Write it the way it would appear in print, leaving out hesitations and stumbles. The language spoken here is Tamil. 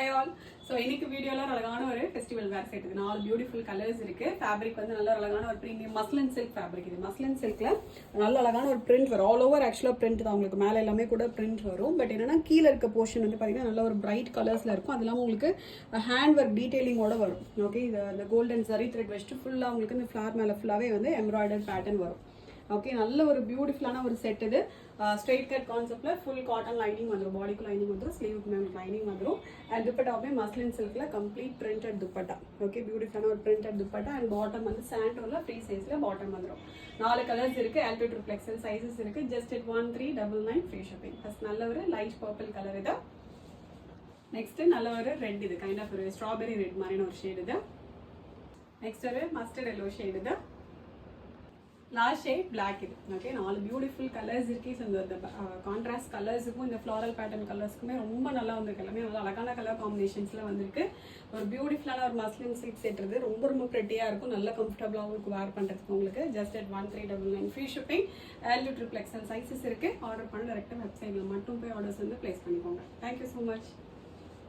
Hi all. So இன்னைக்கு வீடியோல அழகான ஒரு ஃபெஸ்டிவல் வேர் செட் இது. 4 பியூட்டிஃபுல் கலர்ஸ் இருக்கு. ஃபேப்ரிக் வந்து நல்ல அழகான ஒரு பிரீமியம் மஸ்லின் சில்க் ஃபேப்ரிக் இது. மஸ்லின் சில்க்ல நல்ல அழகான ஒரு பிரிண்ட் வரும். ஆல் ஓவர் ஆக்சுவலா பிரிண்ட் தான், உங்களுக்கு மேல எல்லாமே கூட பிரிண்ட் வரும். பட் என்னன்னா கீழ இருக்க போர்ஷன் வந்து பாத்தீங்கன்னா நல்ல ஒரு பிரைட் கலர்ஸ்ல இருக்கும். அது இல்லாம உங்களுக்கு ஹேண்ட் ஒர்க் டீடைலிங்கோட வரும். ஓகே, இந்த கோல்டன் சரி த்ரெட் வச்சுட்டு ஃபுல்லா உங்களுக்கு இந்த ஃபிளார் மேல ஃபுல்லாவே வந்து எம்ப்ராய்டரி பேட்டர்ன் வரும். ஓகே, நல்ல ஒரு பியூட்டிஃபுல்லான ஒரு செட் இது. ஸ்ட்ரெயிட் கட் கான்செப்ட்ல ஃபுல் காட்டன் லைனிங் வந்துடும், பாடிக்கு லைனிங் வந்துடும், ஸ்லீவுக்கு மேம் லைனிங் வந்துடும். அண்ட் துப்பட்டாவே மஸ்லின் சில்க்ல கம்ப்ளீட் பிரிண்டட் துப்பட்டா. ஓகே, பியூட்டிஃபுல்லான ஒரு பிரிண்டட் துப்பட்டா. அண்ட் பாட்டம் வந்து சாண்டோல ஃப்ரீ சைஸ்ல பாட்டம் வந்துடும். 4 கலர்ஸ் இருக்கு, L to XL சைஸஸ் இருக்கு. Just at 1399 free shipping. First நல்ல ஒரு லைட் பர்பிள் கலர் இது. நெக்ஸ்ட் நல்ல ஒரு ரெட், இது கைண்ட் ஆஃப் ஒரு ஸ்ட்ராபெரி ரெட் மாதிரியான ஒரு ஷேட் இது. நெக்ஸ்ட் ஒரு மஸ்டர்ட் எல்லோ ஷேட் இது. லாஸ்ட் ஷேட் பிளாக் இது. ஓகே, 4 பியூட்டிஃபுல் கலர்ஸ் இருக்கு. ஸோ இந்த கான்ட்ராஸ்ட் கலர்ஸுக்கும் இந்த ஃப்ளாரல் பேட்டர்ன் கலர்ஸ்க்குமே ரொம்ப நல்லா வந்திருக்கு. எல்லாமே நல்லா அழகான கலர் காம்பினேஷன்ஸ்ல வந்திருக்கு. ஒரு பியூட்டிஃபுல்லான ஒரு மஸ்லின் சில்க் செட் இது. ரொம்ப ரொம்ப ப்ரெட்டியா இருக்கும், நல்ல கம்ஃபர்டபுளாகவும் இருக்கும் வேர் பண்றதுக்கு உங்களுக்கு. Just at 1399 free shipping. L to XL sizes இருக்கு. ஆர்டர் பண்ண டேரக்டா வெப்சைட்ல மட்டும் போய் ஆர்டர்ஸ் வந்து பிளேஸ் பண்ணிக்கோங்க. Thank you so much.